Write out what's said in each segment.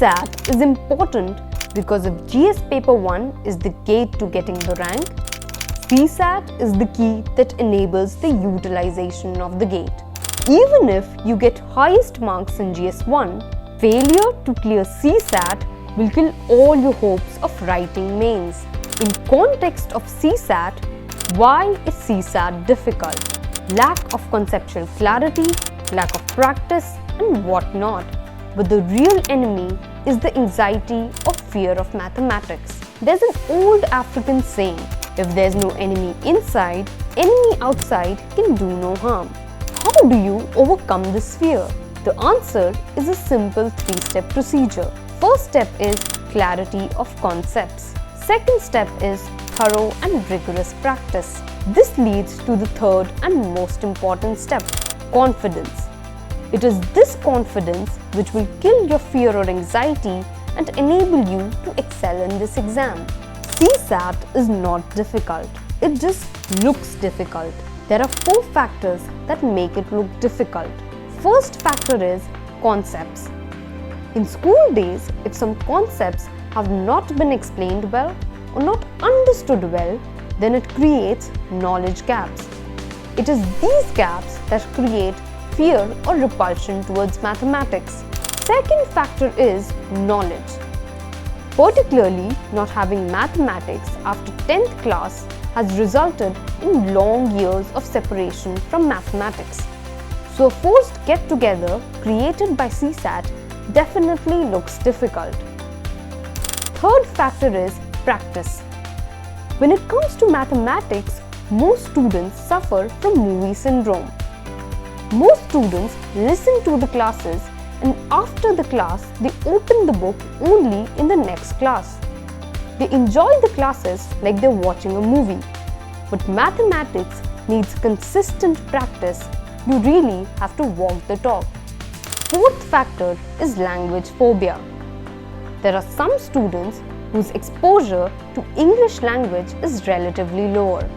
CSAT is important because if GS Paper 1 is the gate to getting the rank, CSAT is the key that enables the utilization of the gate. Even if you get highest marks in GS1, failure to clear CSAT will kill all your hopes of writing mains. In context of CSAT, why is CSAT difficult? Lack of conceptual clarity, lack of practice, and whatnot. But the real enemy is the anxiety or fear of mathematics. There's an old African saying, if there's no enemy inside, enemy outside can do no harm. How do you overcome this fear? The answer is a simple 3-step procedure. First step is clarity of concepts. Second step is thorough and rigorous practice. This leads to the third and most important step, confidence. It is this confidence which will kill your fear or anxiety and enable you to excel in this exam. CSAT is not difficult. It just looks difficult. There are 4 factors that make it look difficult. First factor is concepts. In school days, if some concepts have not been explained well or not understood well, then it creates knowledge gaps. It is these gaps that create fear or repulsion towards mathematics. Second factor is knowledge. Particularly, not having mathematics after 10th class has resulted in long years of separation from mathematics. So a forced get-together created by CSAT definitely looks difficult. Third factor is practice. When it comes to mathematics, most students suffer from movie syndrome. Most students listen to the classes and after the class, they open the book only in the next class. They enjoy the classes like they're watching a movie. But mathematics needs consistent practice. You really have to walk the talk. Fourth factor is language phobia. There are some students whose exposure to English language is relatively lower.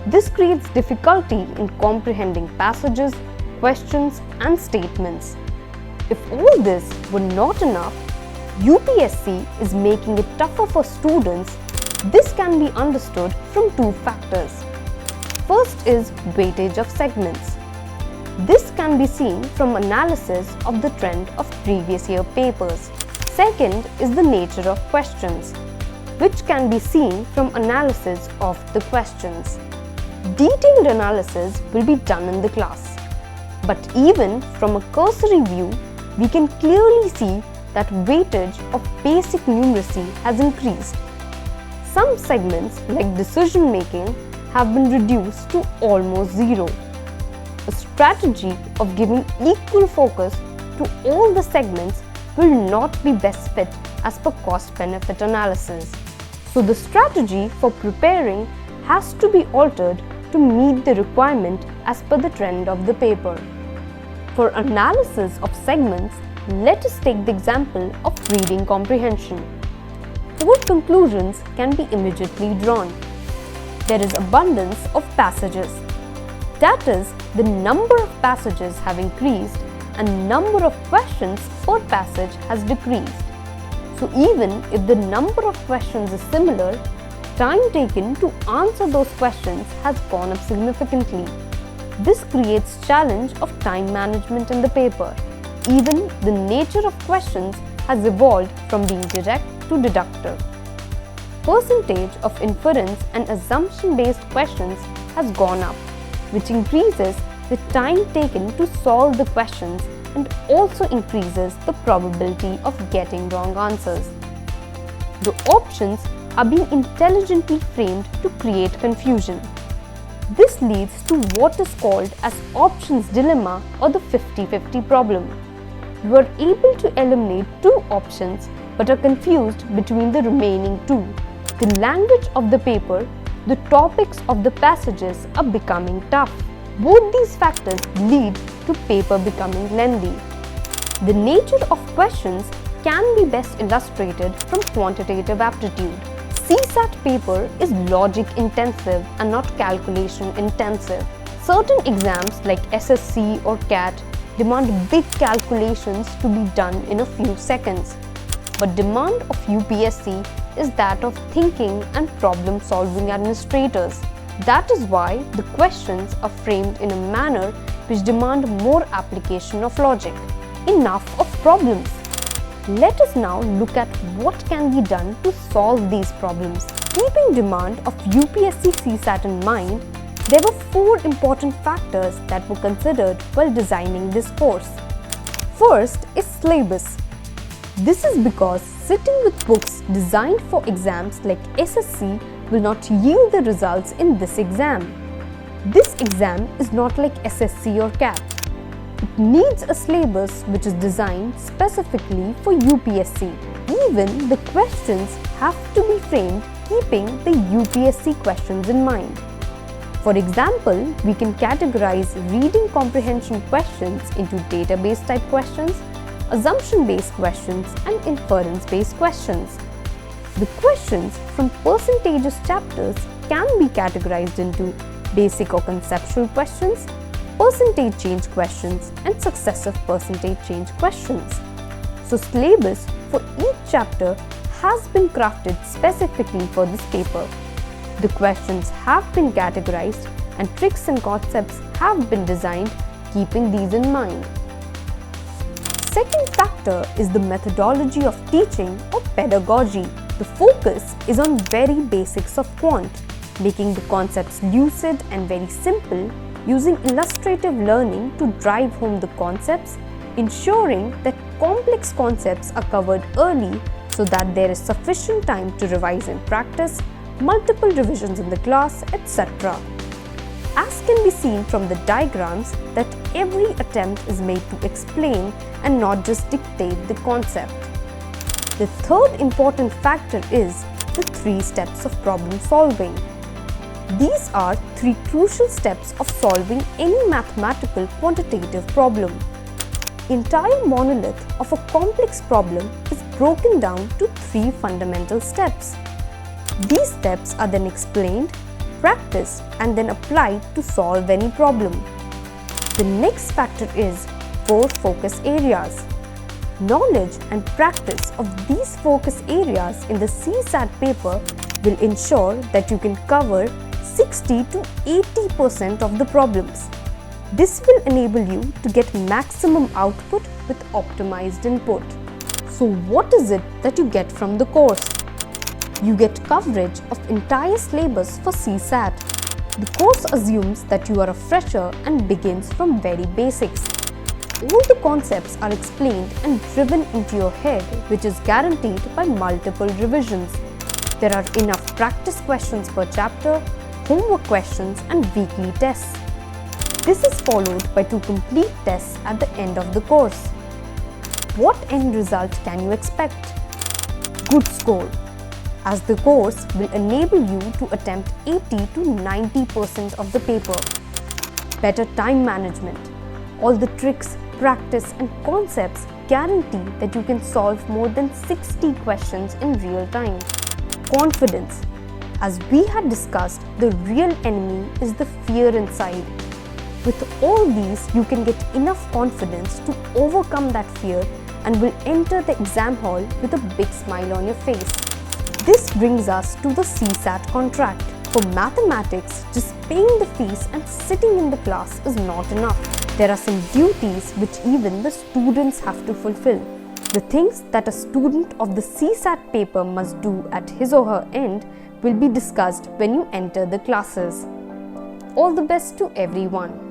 This creates difficulty in comprehending passages, questions, and statements. If all this were not enough, UPSC is making it tougher for students. This can be understood from 2 factors. First is weightage of segments. This can be seen from analysis of the trend of previous year papers. Second is the nature of questions, which can be seen from analysis of the questions. Detailed analysis will be done in the class. But even from a cursory view, we can clearly see that weightage of basic numeracy has increased. Some segments like decision making have been reduced to almost zero. A strategy of giving equal focus to all the segments will not be best fit as per cost-benefit analysis. So the strategy for preparing has to be altered to meet the requirement as per the trend of the paper. For analysis of segments, let us take the example of reading comprehension. 4 conclusions can be immediately drawn. There is abundance of passages. That is, the number of passages have increased and number of questions per passage has decreased. So even if the number of questions is similar, time taken to answer those questions has gone up significantly. This creates challenge of time management in the paper. Even the nature of questions has evolved from being direct to deductive. Percentage of inference and assumption-based questions has gone up, which increases the time taken to solve the questions and also increases the probability of getting wrong answers. The options are being intelligently framed to create confusion. This leads to what is called as options dilemma or the 50-50 problem. You are able to eliminate 2 options but are confused between the remaining 2. The language of the paper, the topics of the passages are becoming tough. Both these factors lead to paper becoming lengthy. The nature of questions can be best illustrated from quantitative aptitude. CSAT paper is logic intensive and not calculation intensive. Certain exams like SSC or CAT demand big calculations to be done in a few seconds. but demand of UPSC is that of thinking and problem-solving administrators. That is why the questions are framed in a manner which demand more application of logic. Enough of problems. Let us now look at what can be done to solve these problems. Keeping demand of UPSC CSAT in mind, there were 4 important factors that were considered while designing this course. First is syllabus. This is because sitting with books designed for exams like SSC will not yield the results in this exam. This exam is not like SSC or CAT. It needs a syllabus which is designed specifically for UPSC. Even the questions have to be framed keeping the UPSC questions in mind. For example, we can categorize reading comprehension questions into database type questions, assumption-based questions and inference-based questions. The questions from percentages chapters can be categorized into basic or conceptual questions, percentage change questions and successive percentage change questions. So syllabus for each chapter has been crafted specifically for this paper. The questions have been categorized and tricks and concepts have been designed keeping these in mind. Second factor is the methodology of teaching or pedagogy. The focus is on very basics of quant, making the concepts lucid and very simple, using illustrative learning to drive home the concepts, ensuring that complex concepts are covered early so that there is sufficient time to revise and practice, multiple revisions in the class, etc. As can be seen from the diagrams that every attempt is made to explain and not just dictate the concept. The third important factor is the 3 steps of problem solving. These are 3 crucial steps of solving any mathematical quantitative problem. Entire monolith of a complex problem is broken down to 3 fundamental steps. These steps are then explained, practiced and then applied to solve any problem. The next factor is 4 focus areas. Knowledge and practice of these focus areas in the CSAT paper will ensure that you can cover 60 to 80% of the problems. This will enable you to get maximum output with optimized input. So what is it that you get from the course? You get coverage of entire syllabus for CSAT. The course assumes that you are a fresher and begins from very basics. All the concepts are explained and driven into your head, which is guaranteed by multiple revisions. There are enough practice questions per chapter, homework questions and weekly tests. This is followed by 2 complete tests at the end of the course. What end result can you expect? Good score, as the course will enable you to attempt 80 to 90% of the paper. Better time management. All the tricks, practice and concepts guarantee that you can solve more than 60 questions in real time. Confidence. As we had discussed, the real enemy is the fear inside. With all these, you can get enough confidence to overcome that fear and will enter the exam hall with a big smile on your face. This brings us to the CSAT contract. For mathematics, just paying the fees and sitting in the class is not enough. There are some duties which even the students have to fulfill. The things that a student of the CSAT paper must do at his or her end will be discussed when you enter the classes. All the best to everyone.